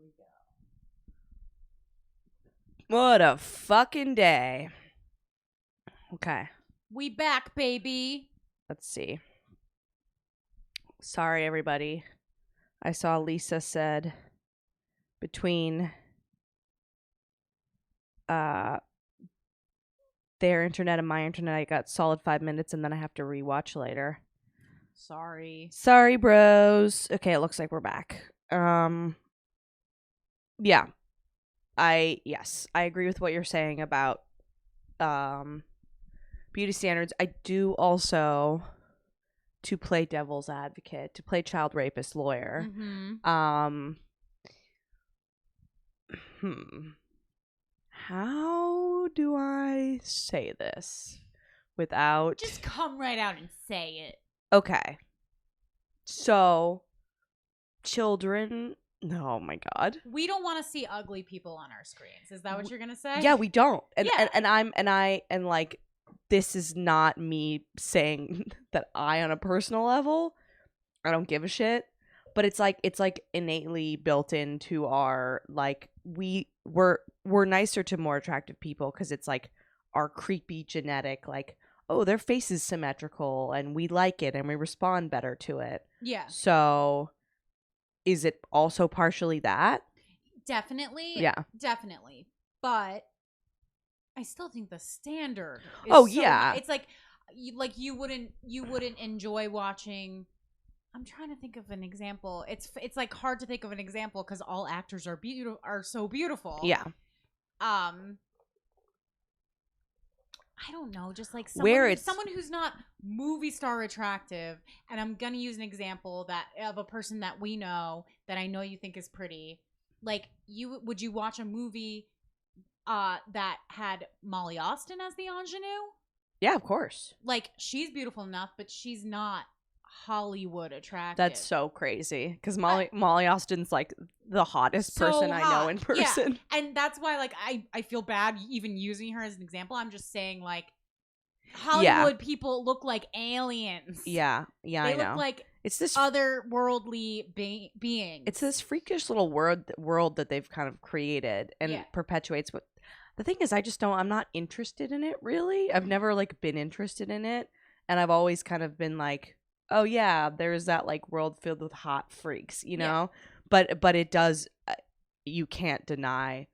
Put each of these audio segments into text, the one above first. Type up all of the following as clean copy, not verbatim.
we go. What a fucking day. Okay, We back, baby. let's see. Sorry, everybody. I saw Lisa said between their internet and my internet, I got solid 5 minutes and then I have to rewatch later. Sorry, bros. Okay, it looks like we're back. Yeah. I agree with what you're saying about beauty standards. I do also, to play devil's advocate, to play child rapist lawyer. Mm-hmm. How do I say this without Just come right out and say it. Okay. So, children. Oh my god. We don't want to see ugly people on our screens. Is that what you're gonna say? Yeah, we don't. And Yeah. and like, this is not me saying that I, on a personal level, I don't give a shit. But it's like innately built into our, like, we're nicer to more attractive people because it's like our creepy genetic, like, oh, their face is symmetrical and we like it and we respond better to it. Yeah. So is it also partially that? Definitely. Yeah. Definitely. But I still think the standard is Oh, so yeah. high. It's like you wouldn't enjoy watching. I'm trying to think of an example. It's like hard to think of an example because all actors are so beautiful. Yeah. I don't know, just like someone who's not movie star attractive, and I'm gonna use an example of a person that we know that I know you think is pretty. Like, would you watch a movie that had Molly Austin as the ingenue? Yeah, of course. Like, she's beautiful enough, but she's not Hollywood attractive. That's so crazy because Molly Austin's like the hottest person I know in person. Yeah. And that's why, like, I feel bad even using her as an example. I'm just saying, like, Hollywood people look like aliens. Yeah, I know. They look like it's this otherworldly beings. It's this freakish little world that they've kind of created and perpetuates. But the thing is, I'm not interested in it, really. I've never, like, been interested in it. And I've always kind of been like, oh yeah, there's that, like, world filled with hot freaks, you know? But it does, you can't deny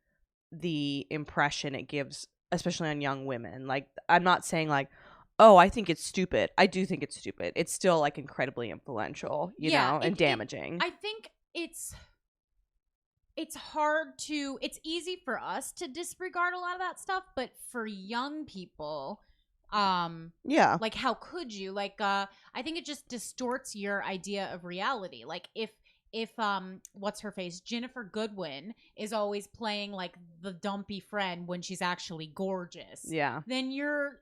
the impression it gives, especially on young women. Like, I'm not saying, like, oh, I think it's stupid. I do think it's stupid. It's still, like, incredibly influential, you know, and damaging. I think it's hard to, it's easy for us to disregard a lot of that stuff, but for young people, like, how could you? Like, I think it just distorts your idea of reality. Like, if what's her face, Jennifer Goodwin, is always playing like the dumpy friend when she's actually gorgeous, then you're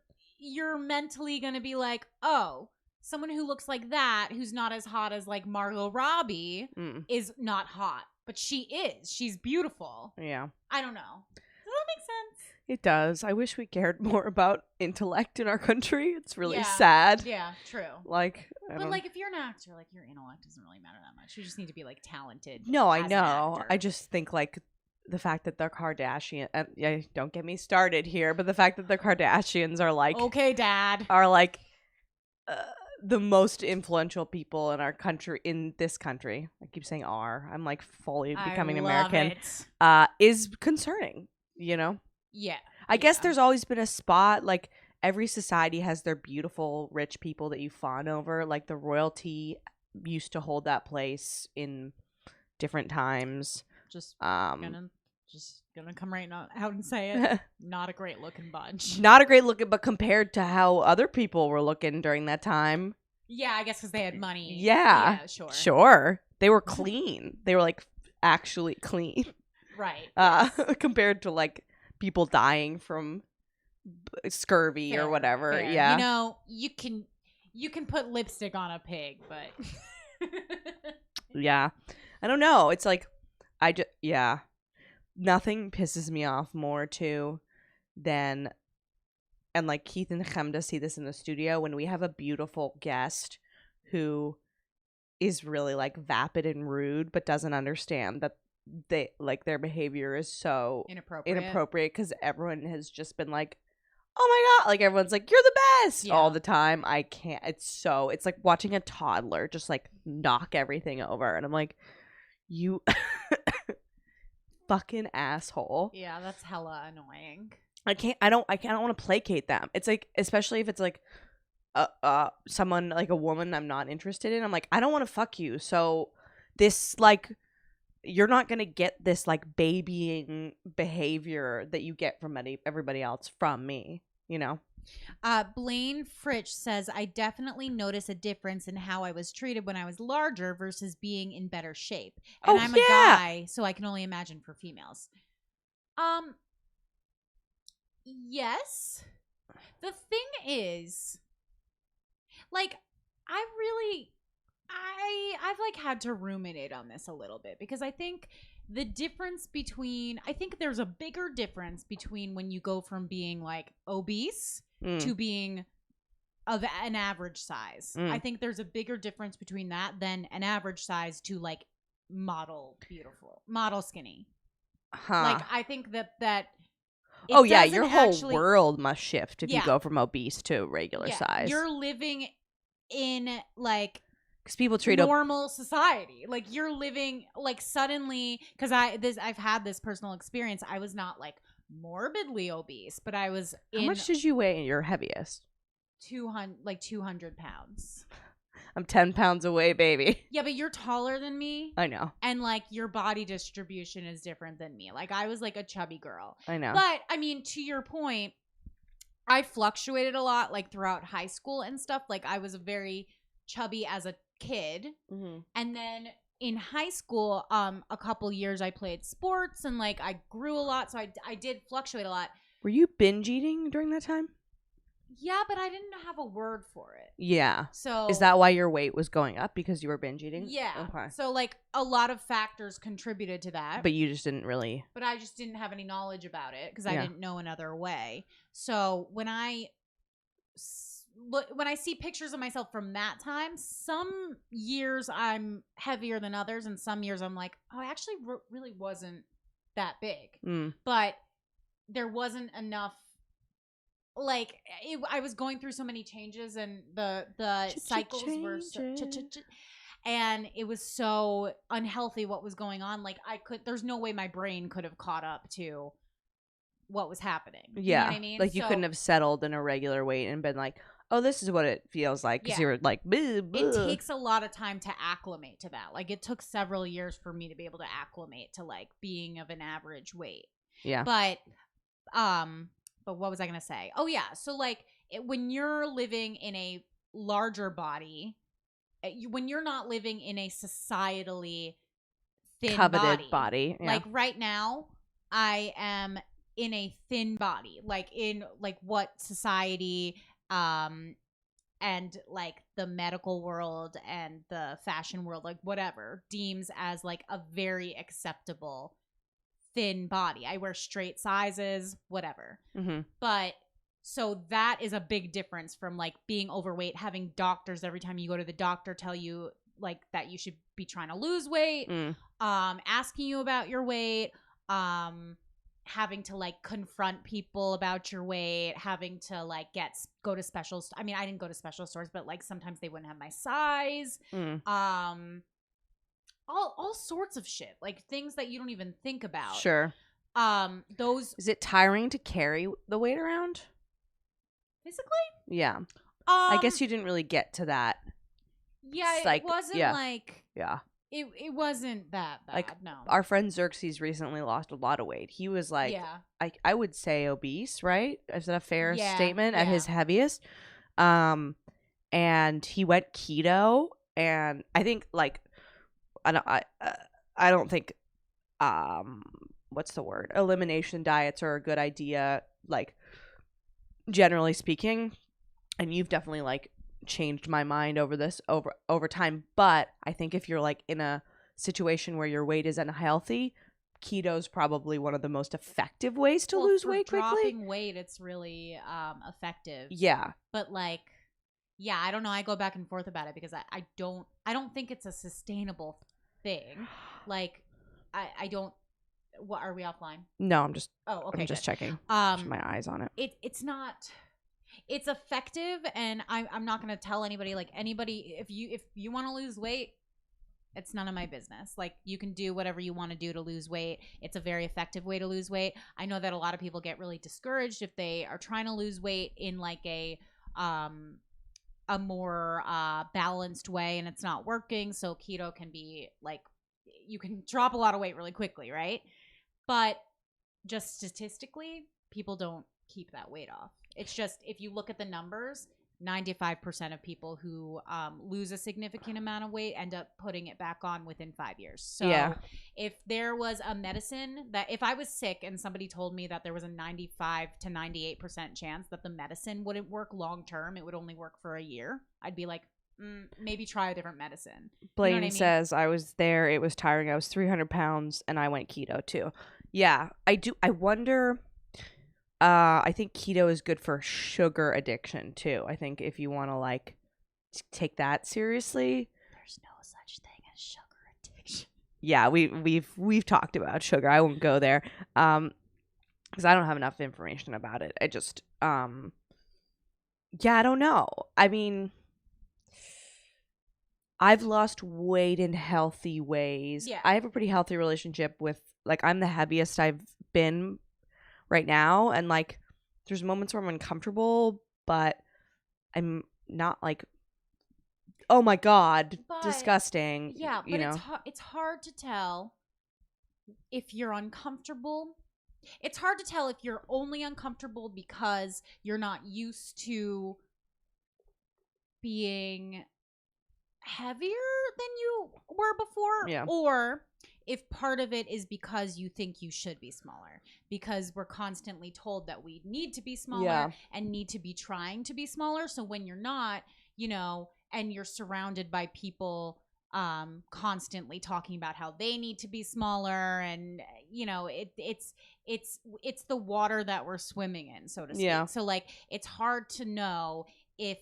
mentally gonna be like, oh, someone who looks like that, who's not as hot as like Margot Robbie, is not hot, but she's beautiful. Yeah, I don't know. Does that make sense? It does. I wish we cared more about intellect in our country. It's really sad. Yeah, true. Like, but like, if you're an actor, like, your intellect doesn't really matter that much. You just need to be like talented. No, I know. I just think, like, the fact that they're Kardashian, and don't get me started here, but the fact that the Kardashians are like, okay, Dad, are like the most influential people in our country, in this country. I keep saying are. I'm like fully becoming American. Is concerning, you know? Yeah. I guess there's always been a spot, like, every society has their beautiful, rich people that you fawn over. Like, the royalty used to hold that place in different times. Just gonna come right out and say it. Not a great looking bunch. Not a great looking, but compared to how other people were looking during that time. Yeah, I guess because they had money. Yeah, sure. They were clean. They were, like, actually clean. Right. Compared to, like, people dying from scurvy or whatever. Fair. Yeah, you know, you can put lipstick on a pig, but yeah, I don't know. It's like, nothing pisses me off more too than, and like Keith and Chemda see this in the studio, when we have a beautiful guest who is really, like, vapid and rude but doesn't understand that they like their behavior is so inappropriate because everyone has just been like, oh my god, like everyone's like, you're the best all the time. I can't. It's like watching a toddler just like knock everything over, and I'm like, you fucking asshole. Yeah, that's hella annoying. I don't want to placate them. It's like, especially if it's like someone like a woman I'm not interested in. I'm like, I don't want to fuck you. So this like, you're not gonna get this like babying behavior that you get from everybody else from me, you know. Blaine Fritch says, I definitely notice a difference in how I was treated when I was larger versus being in better shape. And I'm a guy, so I can only imagine for females. Yes. The thing is, like, I've like had to ruminate on this a little bit because I think there's a bigger difference between when you go from being like obese to being of an average size. I think there's a bigger difference between that than an average size to like model skinny. Like I think that your whole world must shift if you go from obese to regular size. You're living in like, because people treat normal society, like you're living like suddenly, because I've had this personal experience. I was not like morbidly obese, but I was How much did you weigh at your heaviest? 200 pounds. I'm 10 pounds away, baby. Yeah, but you're taller than me. I know. And like your body distribution is different than me. Like I was like a chubby girl. I know. But I mean, to your point, I fluctuated a lot like throughout high school and stuff. Like I was very chubby as a kid. And then in high school, a couple years I played sports and like I grew a lot. So I did fluctuate a lot. Were you binge eating during that time? Yeah, but I didn't have a word for it. Yeah. So is that why your weight was going up, because you were binge eating? Yeah. Okay. So like a lot of factors contributed to that. But you just didn't really. But I just didn't have any knowledge about it because I didn't know another way. So when I see pictures of myself from that time, some years I'm heavier than others, and some years I'm like, oh, I actually really wasn't that big. But there wasn't enough. Like I was going through so many changes, and the cycles were and it was so unhealthy what was going on. Like there's no way my brain could have caught up to what was happening. Yeah. You know what I mean? Like you couldn't have settled in a regular weight and been like, oh, this is what it feels like, because you were like, bleh, bleh. It takes a lot of time to acclimate to that. Like it took several years for me to be able to acclimate to like being of an average weight. Yeah. But what was I going to say? Oh, yeah. So, like, when you're living in a larger body, when you're not living in a societally thin coveted body. Yeah. Like, right now, I am in a thin body. Like, in, like, what society and, like, the medical world and the fashion world, like, whatever, deems as, like, a very acceptable thin body. I wear straight sizes, whatever. But so that is a big difference from like being overweight, having doctors every time you go to the doctor tell you like that you should be trying to lose weight, asking you about your weight, having to like confront people about your weight, having to like go to special. I mean, I didn't go to special stores, but like sometimes they wouldn't have my size. All sorts of shit, like things that you don't even think about. Sure. Is it tiring to carry the weight around? Physically? Yeah. I guess you didn't really get to that. Yeah, it wasn't like. Yeah. It wasn't that bad. Like, no. Our friend Xerxes recently lost a lot of weight. He was like, I would say obese, right? Is that a fair statement? At his heaviest. And he went keto, and I think like. I don't think what's the word? Elimination diets are a good idea, like generally speaking. And you've definitely like changed my mind over this over time. But I think if you're like in a situation where your weight is unhealthy, keto's probably one of the most effective ways to lose weight quickly. Dropping weight, it's really effective. Yeah. But like, yeah, I don't know. I go back and forth about it because I don't think it's a sustainable thing. Like, I don't. What, are we offline? No, I'm just. Oh, okay. I'm just checking. My eyes on it. It's not. It's effective, and I'm not going to tell anybody. Like anybody, if you want to lose weight, it's none of my business. Like you can do whatever you want to do to lose weight. It's a very effective way to lose weight. I know that a lot of people get really discouraged if they are trying to lose weight in like a more balanced way, and it's not working. So keto can be like, you can drop a lot of weight really quickly, right? But just statistically, people don't keep that weight off. It's just, if you look at the numbers, 95% of people who lose a significant amount of weight end up putting it back on within 5 years. So if there was a medicine that, if I was sick and somebody told me that there was a 95 to 98% chance that the medicine wouldn't work long term, it would only work for a year, I'd be like, maybe try a different medicine. Blaine, you know what I mean? Says, I was there, it was tiring, I was 300 pounds, and I went keto too. Yeah, I do. I wonder... I think keto is good for sugar addiction too. I think if you want to like take that seriously, there's no such thing as sugar addiction. Yeah, we've talked about sugar. I won't go there, because I don't have enough information about it. I just, yeah, I don't know. I mean, I've lost weight in healthy ways. Yeah, I have a pretty healthy relationship with, like, I'm the heaviest I've been right now, and like there's moments where I'm uncomfortable, but I'm not like, oh my god, disgusting. Yeah, but it's hard to tell if you're uncomfortable. It's hard to tell if you're only uncomfortable because you're not used to being heavier than you were before, or if part of it is because you think you should be smaller, because we're constantly told that we need to be smaller and need to be trying to be smaller. So when you're not, you know, and you're surrounded by people constantly talking about how they need to be smaller, and you know, it's the water that we're swimming in, so to speak. So like, it's hard to know if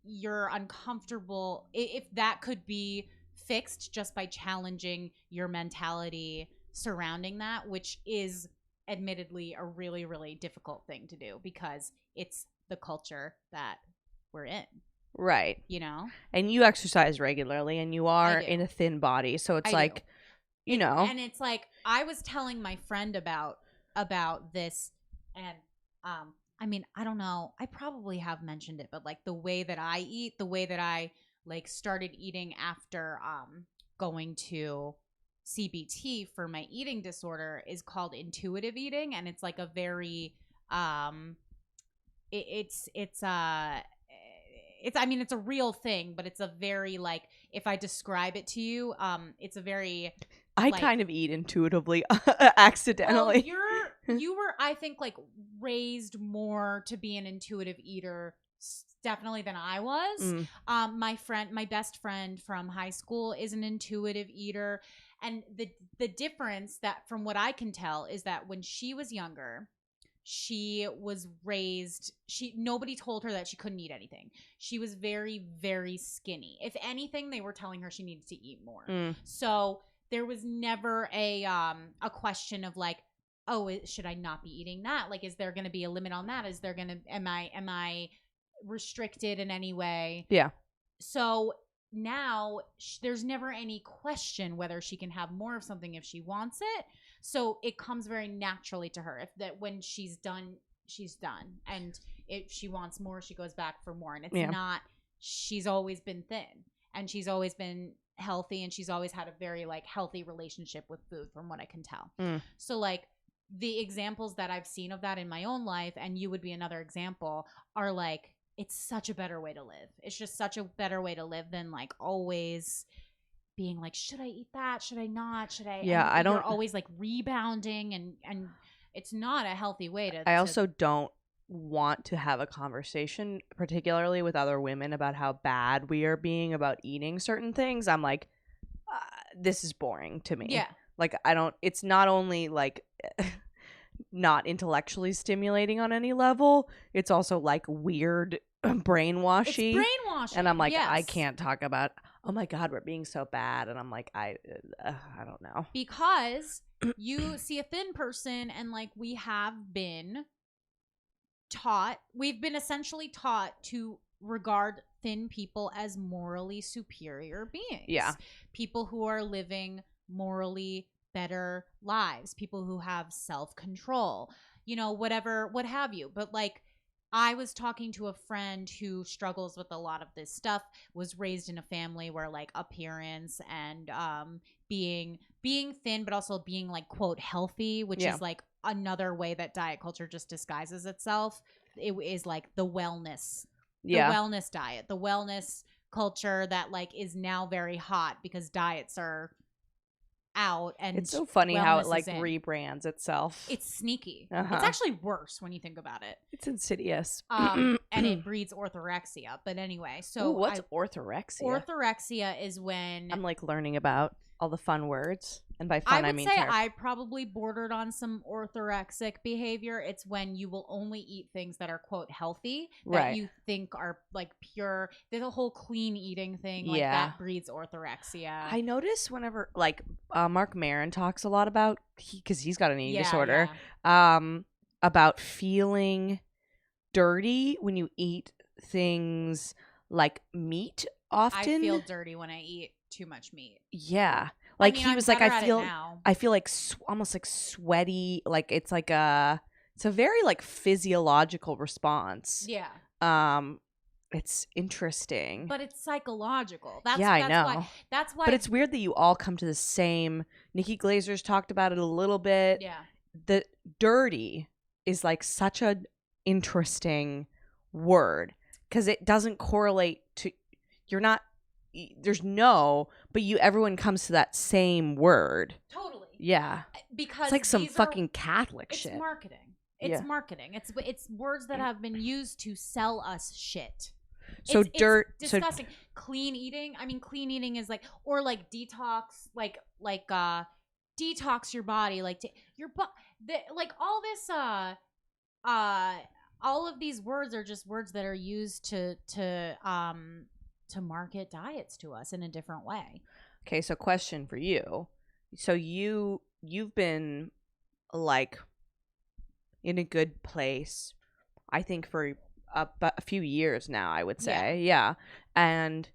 you're uncomfortable, if that could be fixed just by challenging your mentality surrounding that, which is admittedly a really, really difficult thing to do because it's the culture that we're in. Right. You know? And you exercise regularly, and you are in a thin body, so it's like, you know. And it's like, I was telling my friend about this, and I mean, I don't know, I probably have mentioned it, but like the way that I eat, the way that I like started eating after going to CBT for my eating disorder is called intuitive eating, and it's like a very it's I mean, it's a real thing, but it's a very, like, if I describe it to you, it's a very, I kind of eat intuitively accidentally. Well, you were, I think, like, raised more to be an intuitive eater definitely than I was. My best friend from high school is an intuitive eater, and the difference, that from what I can tell, is that when she was younger, she was raised, nobody told her that she couldn't eat anything. She was very, very skinny. If anything, they were telling her she needed to eat more. So there was never a question of like, oh, should I not be eating that? Like, is there going to be a limit on that? Is there going to, am I restricted in any way? Yeah. So now there's never any question whether she can have more of something if she wants it. So it comes very naturally to her, when she's done, she's done. And if she wants more, she goes back for more. And it's not, she's always been thin, and she's always been healthy, and she's always had a very like healthy relationship with food, from what I can tell. So like, the examples that I've seen of that in my own life, and you would be another example, are like, it's such a better way to live. It's just such a better way to live than like always being like, should I eat that? Should I not? Should I? Yeah, I don't. You're always like rebounding, and it's not a healthy way to. I also don't want to have a conversation, particularly with other women, about how bad we are being about eating certain things. I'm like, this is boring to me. Yeah. Like, I don't. It's not only like not intellectually stimulating on any level. It's also like weird brainwashy. It's brainwashing. And I'm like, I can't talk about, oh my God, we're being so bad. And I'm like, I don't know. Because you see a thin person and like we've been essentially taught to regard thin people as morally superior beings. Yeah. People who are living morally better lives, people who have self-control, whatever, what have you. But like, I was talking to a friend who struggles with a lot of this stuff, was raised in a family where like appearance and being thin, but also being like, quote, healthy, which is like another way that diet culture just disguises itself. It is like the wellness diet, the wellness culture that like is now very hot because diets are out, and it's so funny how it like rebrands itself. It's sneaky. It's actually worse when you think about it. It's insidious. And it breeds orthorexia. But anyway, so what's orthorexia? Orthorexia is when I'm like learning about all the fun words. And by fun, I mean say I probably bordered on some orthorexic behavior. It's when you will only eat things that are, quote, healthy, that you think are like pure. There's a whole clean eating thing like that breeds orthorexia. I notice whenever like Mark Maron talks a lot about, because he's got an eating disorder, about feeling dirty when you eat things like meat often. I feel dirty when I eat too much meat. Yeah. Like he was like, I feel like almost like sweaty. Like it's a very like physiological response. Yeah. It's interesting. But it's psychological. That's I know. That's why. But it's weird that you all come to the same. Nikki Glazer's talked about it a little bit. Yeah. The dirty is like such an interesting word because it doesn't correlate to, you're not, there's no, but everyone comes to that same word. Totally. Yeah. Because it's like some fucking Catholic shit. It's marketing. It's marketing. It's words that have been used to sell us shit. So it's disgusting. Clean eating. I mean, clean eating is like, or like detox, like detox your body, like your like all this all of these words are just words that are used to market diets to us in a different way. Okay, so question for you. So you've been like in a good place, I think, for a few years now, I would say. Yeah. And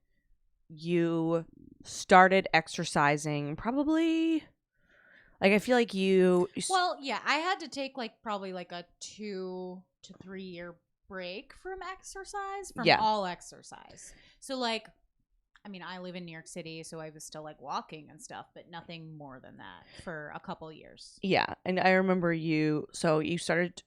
you started exercising probably, like, I feel like well, yeah, I had to take like probably like a 2 to 3 year break from exercise, from all exercise. So like, I mean, I live in New York City, so I was still like walking and stuff, but nothing more than that for a couple of years. Yeah. And I remember you started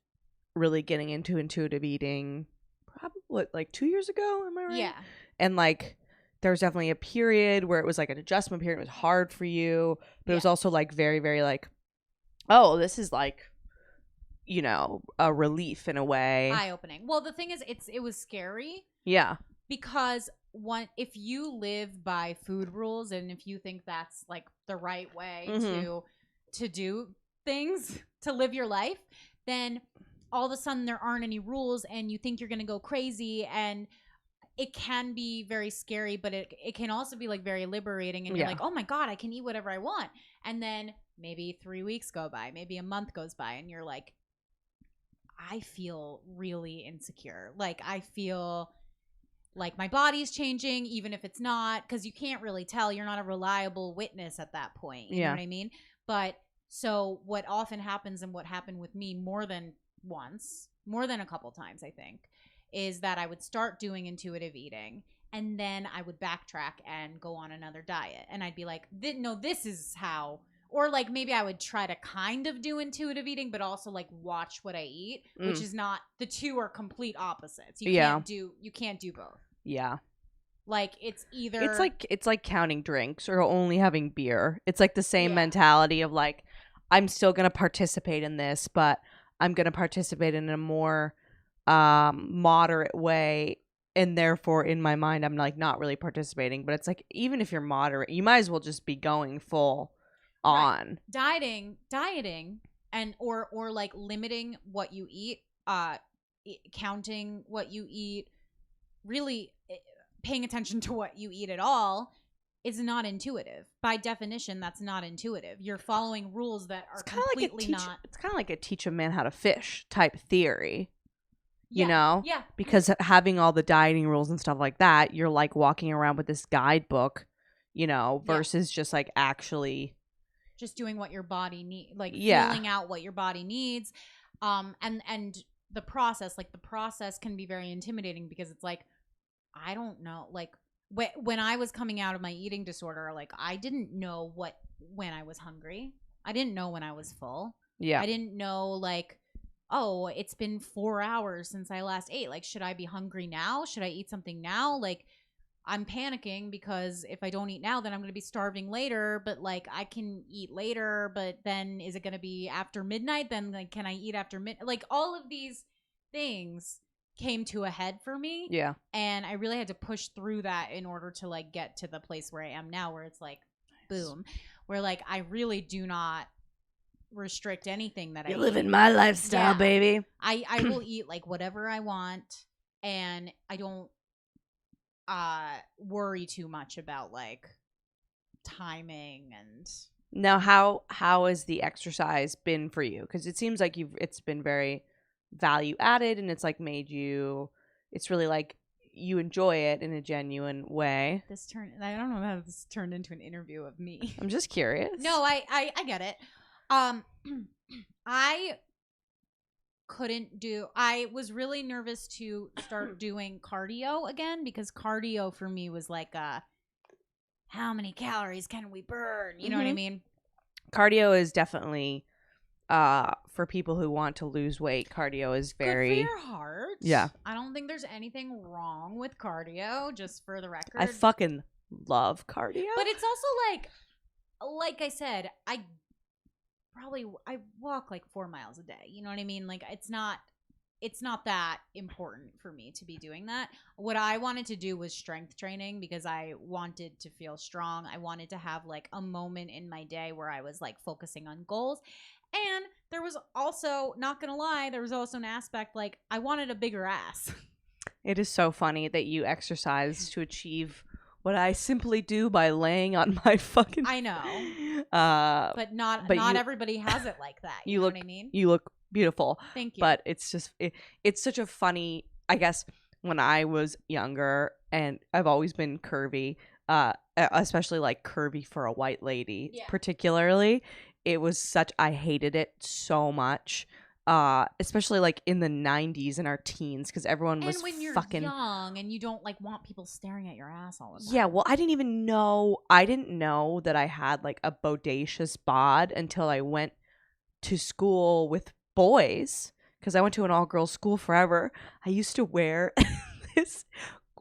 really getting into intuitive eating probably like 2 years ago. Am I right? Yeah. And like, there was definitely a period where it was like an adjustment period. It was hard for you, but it was also like very, very like, oh, this is like, you know, a relief in a way. Eye-opening. Well, the thing is, it was scary. Yeah. Because if you live by food rules and if you think that's like the right way to do things, to live your life, then all of a sudden there aren't any rules and you think you're going to go crazy, and it can be very scary, but it can also be like very liberating, and you're like, oh my God, I can eat whatever I want. And then maybe 3 weeks go by, maybe a month goes by, and you're like, I feel really insecure. Like I feel like my body's changing, even if it's not, because you can't really tell. You're not a reliable witness at that point. You know what I mean? But so what often happens, and what happened with me more than once, more than a couple times, I think, is that I would start doing intuitive eating, and then I would backtrack and go on another diet. And I'd be like, no, this is how. Or like maybe I would try to kind of do intuitive eating, but also like watch what I eat, which is not, the two are complete opposites. You can't do both. Yeah. Like it's either it's like counting drinks or only having beer. It's like the same mentality of like, I'm still going to participate in this, but I'm going to participate in a more moderate way. And therefore in my mind, I'm like not really participating, but it's like, even if you're moderate, you might as well just be going full on. Dieting and or like limiting what you eat, counting what you eat, really paying attention to what you eat at all is not intuitive. By definition, that's not intuitive. You're following rules that are completely not. It's kind of like a teach a man how to fish type theory. Yeah, you know? Yeah. Because having all the dieting rules and stuff like that, you're like walking around with this guidebook, versus just like actually just doing what your body needs, like feeling out what your body needs. And the process can be very intimidating because it's like, I don't know, like when I was coming out of my eating disorder, like I didn't know when I was hungry. I didn't know when I was full. Yeah. I didn't know like, oh, it's been 4 hours since I last ate. Like, should I be hungry now? Should I eat something now? Like, I'm panicking because if I don't eat now, then I'm going to be starving later. But like, I can eat later, but then is it going to be after midnight? Then like, can I eat after midnight? Like all of these things came to a head for me. Yeah. And I really had to push through that in order to like get to the place where I am now, where it's like, boom, where like, I really do not restrict anything that You're living my lifestyle, baby. I will eat like whatever I want, and I don't worry too much about like timing. And now how has the exercise been for you? Because it seems like it's been very value added, and it's like it's really like you enjoy it in a genuine way. I don't know how this turned into an interview of me. I'm just curious. No, I get it. I was really nervous to start doing cardio again, because cardio for me was like how many calories can we burn? You know what I mean? Cardio is definitely for people who want to lose weight. Cardio is very good for your heart. Yeah. I don't think there's anything wrong with cardio, just for the record. I fucking love cardio. But it's also like I said, I walk like 4 miles a day. You know what I mean? Like it's not that important for me to be doing that. What I wanted to do was strength training, because I wanted to feel strong. I wanted to have like a moment in my day where I was like focusing on goals. And there was also, not gonna lie, there was also an aspect like I wanted a bigger ass. It is so funny that you exercise to achieve what I simply do by laying on my fucking... I know. But everybody has it like that. You know what I mean? You look beautiful. Thank you. But it's just, it's such a funny, I guess, when I was younger, and I've always been curvy, especially like curvy for a white lady, particularly. It was I hated it so much. Especially like in the 90s and our teens, because everyone was when you're fucking young and you don't like want people staring at your ass all the time. Yeah, well, I didn't know that I had like a bodacious bod until I went to school with boys, because I went to an all-girls school forever. I used to wear this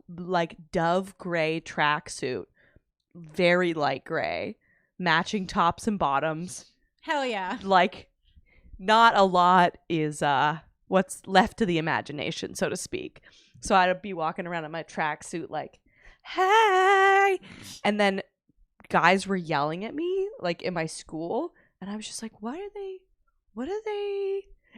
like dove gray tracksuit, very light gray, matching tops and bottoms. Hell yeah. Like, not a lot is what's left to the imagination, so to speak. So I'd be walking around in my tracksuit like, hey! And then guys were yelling at me like in my school, and I was just like, what are they?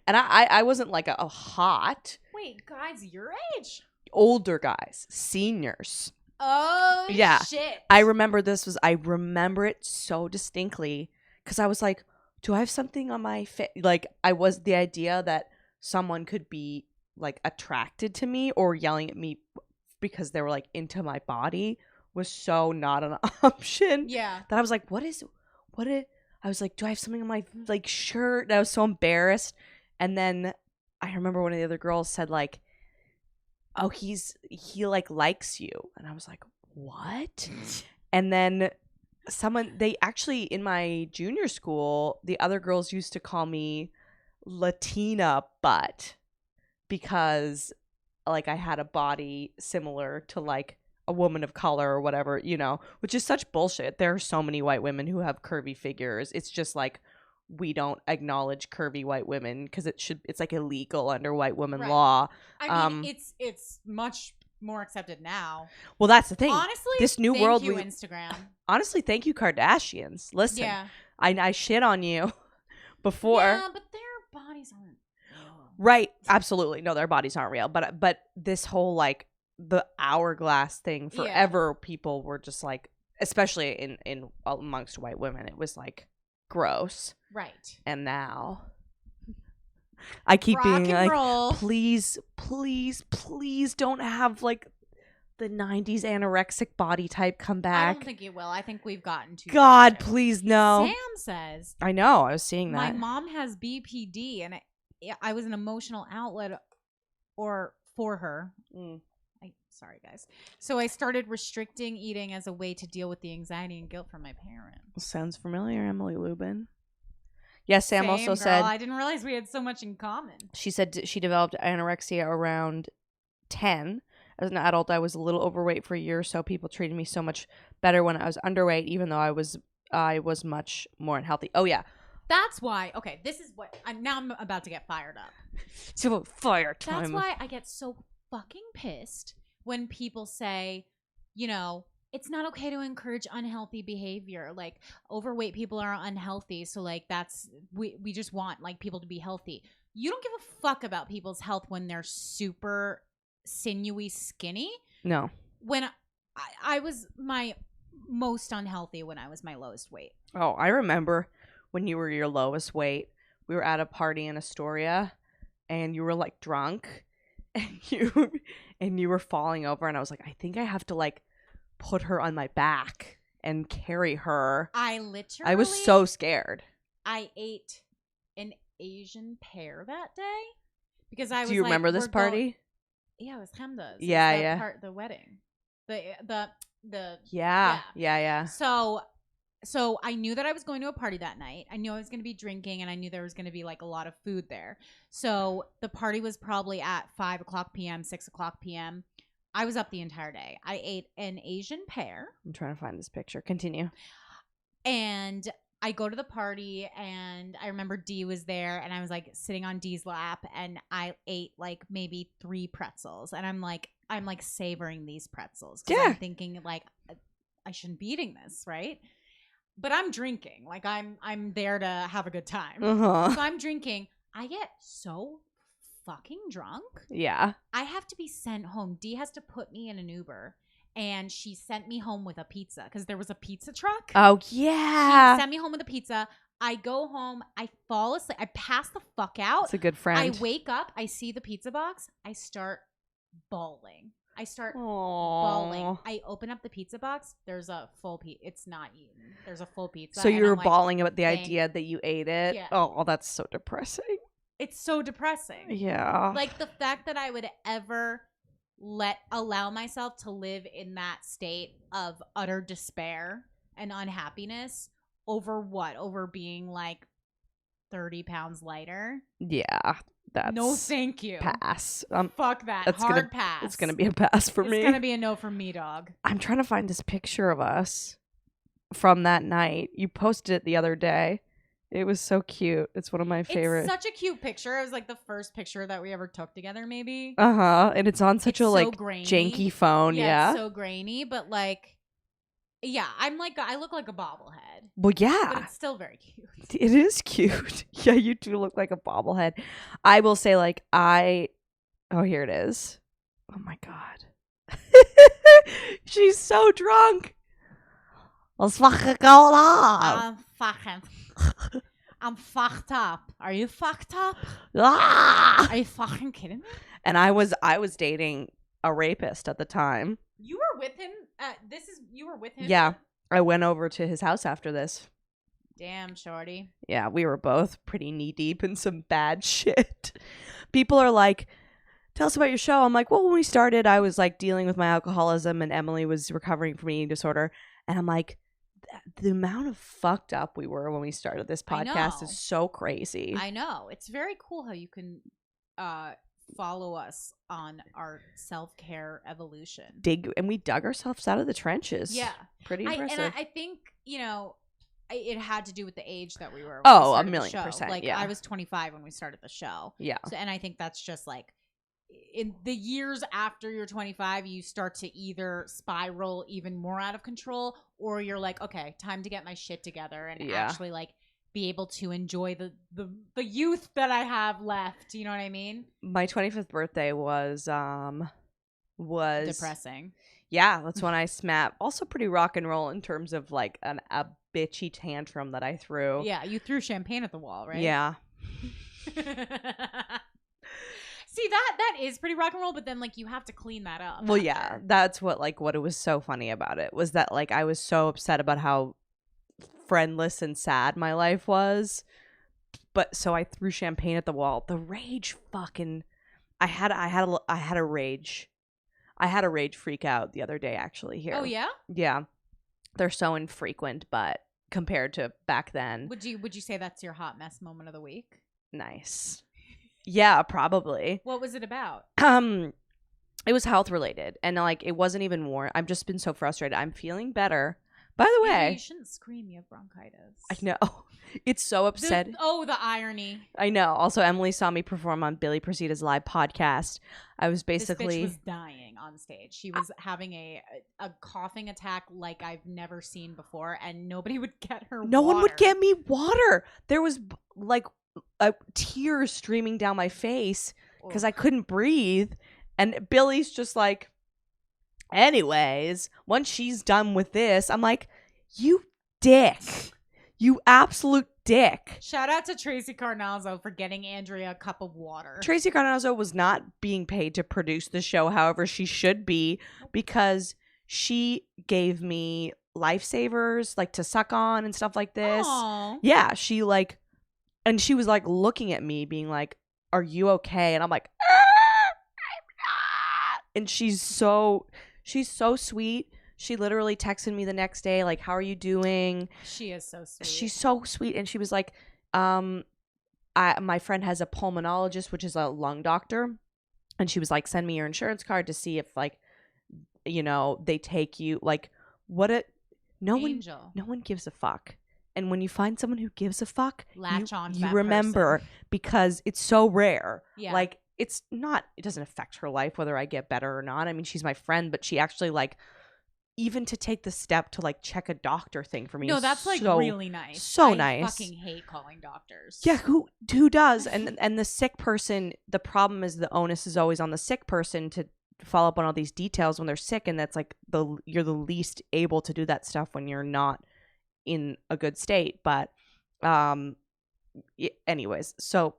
And I wasn't like a hot. Wait, guys your age? Older guys, seniors. Oh, yeah. Shit. I remember it so distinctly, because I was like, do I have something on my face? Like, the idea that someone could be like attracted to me or yelling at me because they were like into my body was so not an option. Yeah. That I was like, I was like, do I have something on my like shirt? And I was so embarrassed. And then I remember one of the other girls said like, oh, he like likes you. And I was like, what? And then they actually, in my junior school, the other girls used to call me Latina butt, because like I had a body similar to like a woman of color or whatever, which is such bullshit. There are so many white women who have curvy figures. It's just like, we don't acknowledge curvy white women because it's like illegal under white woman law. I mean, it's much more accepted now. Well, that's the thing. Honestly, this new world, Instagram. Honestly, thank you, Kardashians. Listen, yeah. I shit on you before. Yeah, but their bodies aren't real. Right. Absolutely. No, their bodies aren't real. But this whole like the hourglass thing, forever people were just like, especially in amongst white women, it was like gross. Right. And now I keep being like, roll. Please don't have like the 90s anorexic body type come back. I don't think it will. I think we've gotten too God, please no. Sam says. I know. I was seeing that. My mom has BPD, and I was an emotional outlet for her. Sorry, guys. So I started restricting eating as a way to deal with the anxiety and guilt from my parents. Sounds familiar, Emily Lubin. Yes, Sam also said. I didn't realize we had so much in common. She said she developed anorexia around 10. As an adult, I was a little overweight for a year or so. People treated me so much better when I was underweight, even though I was much more unhealthy. Oh yeah, that's why. Okay, this is what I'm about to get fired up. So fire time. That's why I get so fucking pissed when people say, you know, it's not okay to encourage unhealthy behavior. Like overweight people are unhealthy, so like we just want like people to be healthy. You don't give a fuck about people's health when they're super sinewy skinny. No. When I was my most unhealthy when I was my lowest weight. Oh, I remember when you were your lowest weight. We were at a party in Astoria and you were like drunk and you were falling over, and I was like, I think I have to like put her on my back and carry her. I was so scared. I ate an Asian pear that day because I was. Do you remember this party? Yeah, it was Hamda's. Yeah. The wedding. The Yeah. So I knew that I was going to a party that night. I knew I was going to be drinking, and I knew there was going to be like a lot of food there. So the party was probably at 5:00 p.m., 6:00 p.m. I was up the entire day. I ate an Asian pear. I'm trying to find this picture. Continue. And I go to the party, and I remember Dee was there, and I was like sitting on Dee's lap, and I ate like maybe 3 pretzels, and I'm like savoring these pretzels. Yeah. I'm thinking like I shouldn't be eating this, right? But I'm drinking. Like I'm there to have a good time. Uh-huh. So I'm drinking. I get so fucking drunk. Yeah. I have to be sent home. Dee has to put me in an Uber. And she sent me home with a pizza because there was a pizza truck. Oh, yeah. She sent me home with a pizza. I go home. I fall asleep. I pass the fuck out. That's a good friend. I wake up. I see the pizza box. I start bawling. Bawling. I open up the pizza box. There's a full pizza. It's not eaten. There's a full pizza. So you were bawling about the idea that you ate it? Yeah. Oh, that's so depressing. It's so depressing. Yeah. Like the fact that I would ever allow myself to live in that state of utter despair and unhappiness over being like 30 pounds lighter. Yeah, that's no thank you. Pass. Fuck that. Hard pass. It's gonna be a pass for me. It's gonna be a no from me, dog. I'm trying to find this picture of us from that night. You posted it the other day. It was so cute. It's one of my favorites. It's such a cute picture. It was like the first picture that we ever took together, maybe. And it's on such a like janky phone. Yeah, it's so grainy, but like, yeah, I look like a bobblehead. Well, yeah, but it's still very cute. It is cute. Yeah, you do look like a bobblehead. I will say, like, oh, here it is. Oh my god, she's so drunk. What's fucking going on? I'm fucked up. Are you fucked up? Ah! Are you fucking kidding me? And I was dating a rapist at the time. You were with him? You were with him? Yeah. I went over to his house after this. Damn, shorty. Yeah, we were both pretty knee deep in some bad shit. People are like, tell us about your show. I'm like, well, when we started, I was like dealing with my alcoholism and Emily was recovering from eating disorder. And I'm like, the amount of fucked up we were when we started this podcast is so crazy. I know. It's very cool how you can follow us on our self-care evolution. And we dug ourselves out of the trenches. Yeah. Pretty impressive. I think, it had to do with the age that we were. Oh, 1,000,000%. Like, yeah. I was 25 when we started the show. Yeah. So, and I think that's just like, in the years after you're 25, you start to either spiral even more out of control, or you're like, okay, time to get my shit together and actually like be able to enjoy the youth that I have left. You know what I mean? My 25th birthday was depressing. Yeah, that's when I snap. Also pretty rock and roll in terms of like a bitchy tantrum that I threw. Yeah, you threw champagne at the wall, right? Yeah. See, that is pretty rock and roll, but then like you have to clean that up. Well, yeah, that's what it was so funny about it was that like I was so upset about how friendless and sad my life was. But so I threw champagne at the wall. The rage fucking I had a rage. I had a rage freak out the other day actually here. Oh yeah? Yeah. They're so infrequent, but compared to back then. Would you say that's your hot mess moment of the week? Nice. Yeah, probably. What was it about? It was health related, and like it wasn't even war. I've just been so frustrated. I'm feeling better. By the way, you shouldn't scream. You have bronchitis. I know. It's so upsetting. The irony. I know. Also, Emily saw me perform on Billy Procita's live podcast. I was basically this bitch was dying on stage. She was having a coughing attack like I've never seen before, and nobody would get her. No one would get me water. There was like tears streaming down my face because I couldn't breathe, and Billy's just like, anyways, once she's done with this, I'm like, you dick. You absolute dick. Shout out to Tracy Carnazzo for getting Andrea a cup of water. Tracy Carnazzo was not being paid to produce the show. However, she should be, because she gave me lifesavers like to suck on and stuff like this. Aww. Yeah, she like, and she was like looking at me being like, are you okay? And I'm like, I'm not. And she's so sweet. She literally texted me the next day, like, how are you doing? She is so sweet. She's so sweet. And she was like, my friend has a pulmonologist, which is a lung doctor. And she was like, send me your insurance card to see if, like, you know, they take you. Like, no one gives a fuck. And when you find someone who gives a fuck, you remember person. Because it's so rare. Yeah. Like, it doesn't affect her life whether I get better or not. I mean, she's my friend, but she actually like, even to take the step to like check a doctor thing for me. No, that's like really nice. So I nice. I fucking hate calling doctors. Yeah, who does? And the sick person, the problem is the onus is always on the sick person to follow up on all these details when they're sick, and that's like you're the least able to do that stuff when you're not in a good state. But anyways, so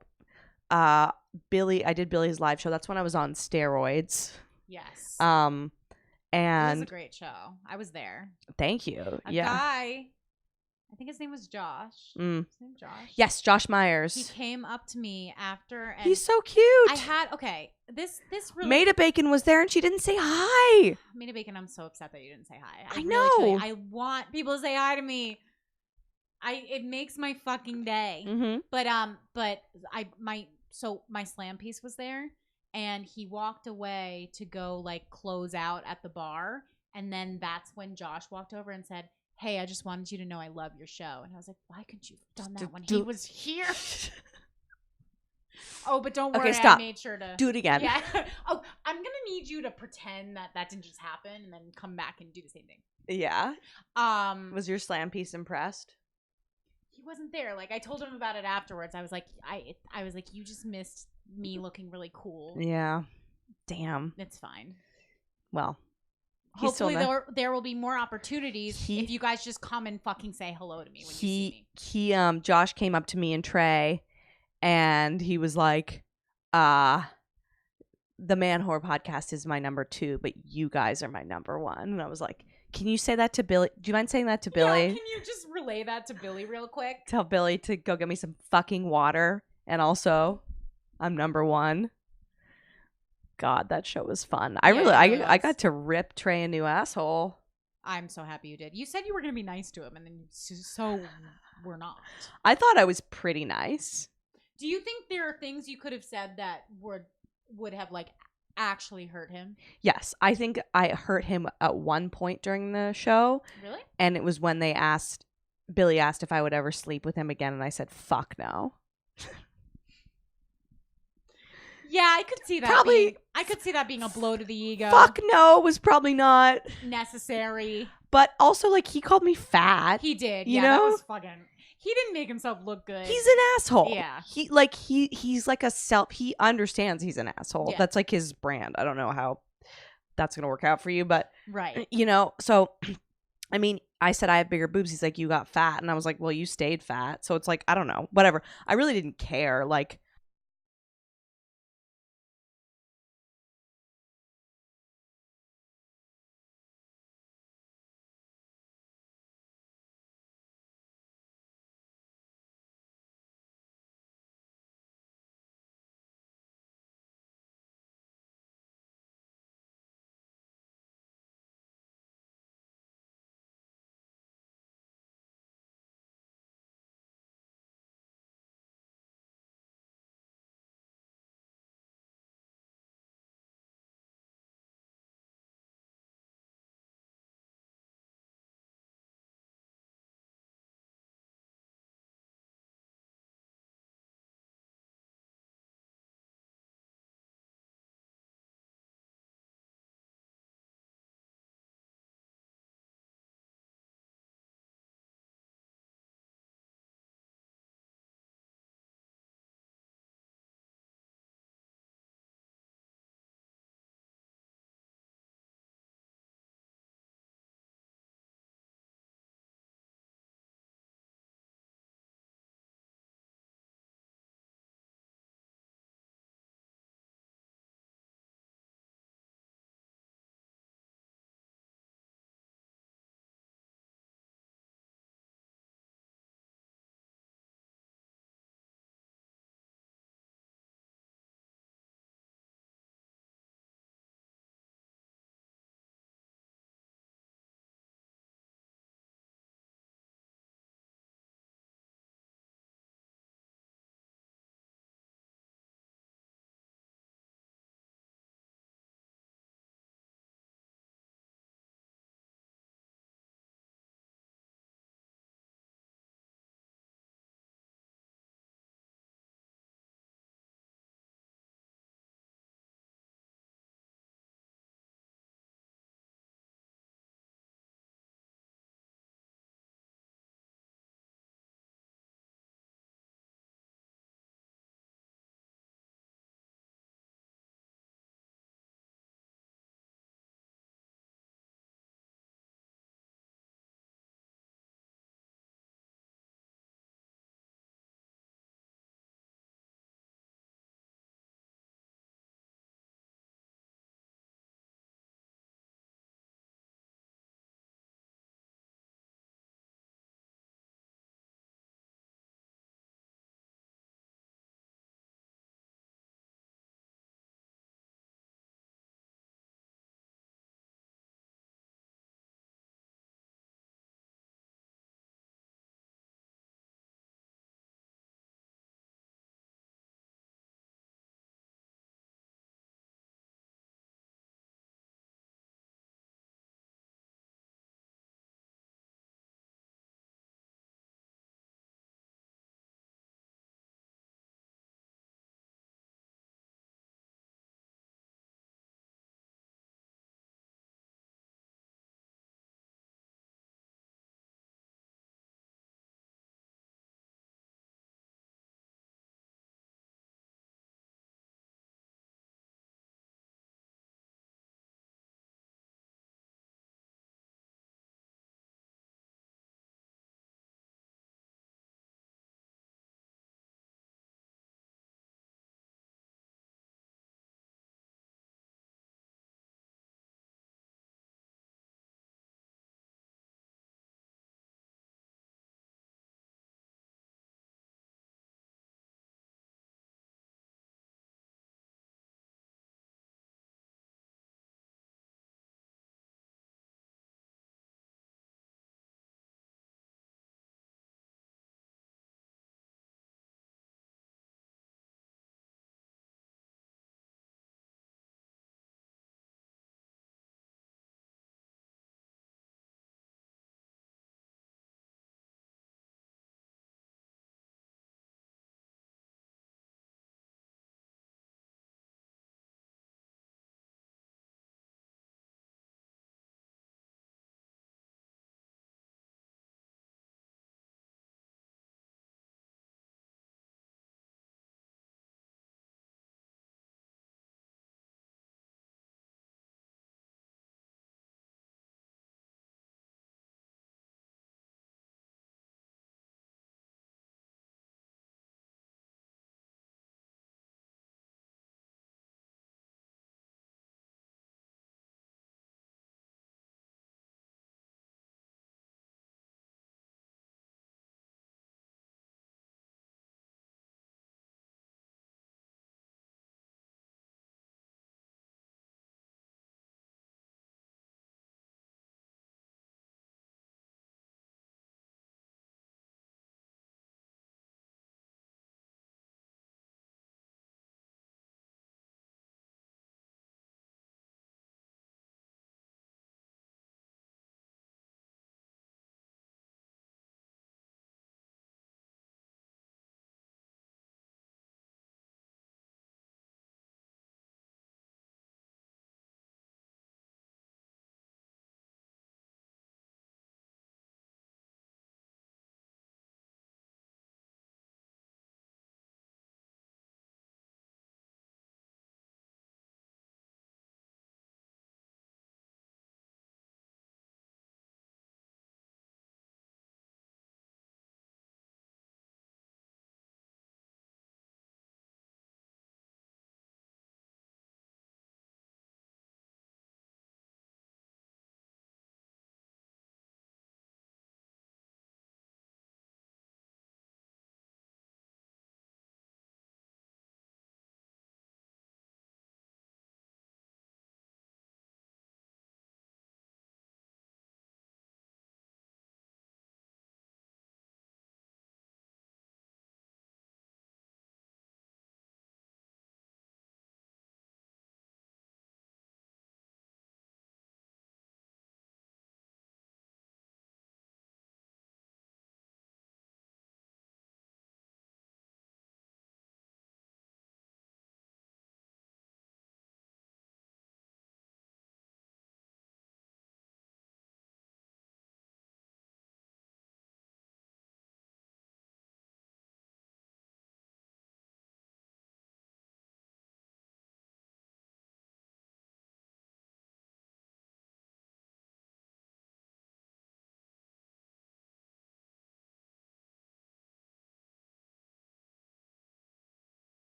Billy, I did Billy's live show. That's when I was on steroids. Yes. And it was a great show. I was there. Thank you. A guy, I think his name was Josh. His name Josh. Yes, Josh Myers. He came up to me after. And he's so cute. I had this really. Maida Bacon was there and she didn't say hi. Maida Bacon, I'm so upset that you didn't say hi. I know. Really, I want people to say hi to me. It makes my fucking day. Mm-hmm. But my slam piece was there. And he walked away to go like close out at the bar. And then that's when Josh walked over and said, hey, I just wanted you to know I love your show. And I was like, why couldn't you have done that when he was here? Oh, but don't worry. Okay, stop. I made sure to do it again. Yeah. Oh, I'm going to need you to pretend that didn't just happen and then come back and do the same thing. Yeah. Was your slam piece impressed? He wasn't there. Like I told him about it afterwards. I was like, I was like, you just missed me looking really cool. Yeah. Damn. It's fine. Well, hopefully there will be more opportunities if you guys just come and fucking say hello to me when you see me. Josh came up to me and Trey and he was like, the Man Whore podcast is my number 2, but you guys are my number 1. And I was like, can you say that to Billy? Do you mind saying that to Billy? Yeah, can you just relay that to Billy real quick? Tell Billy to go get me some fucking water. And also, I'm number 1. God, that show was fun. I got to rip Trey a new asshole. I'm so happy you did. You said you were going to be nice to him, and then so we're not. I thought I was pretty nice. Do you think there are things you could have said that would have like actually hurt him? Yes, I think I hurt him at one point during the show. Really? And it was when Billy asked if I would ever sleep with him again, and I said, fuck no. Yeah, I could see that. I could see that being a blow to the ego. Fuck no was probably not necessary. But also, like, he called me fat. He did. You know? That was fucking. He didn't make himself look good. He's an asshole. Yeah. He's like he understands he's an asshole. Yeah. That's like his brand. I don't know how. that's gonna work out for you. But right, you know, so I mean, I said I have bigger boobs. He's like, you got fat, and I was like, well, you stayed fat, so it's like, I don't know, whatever. I really didn't care. Like,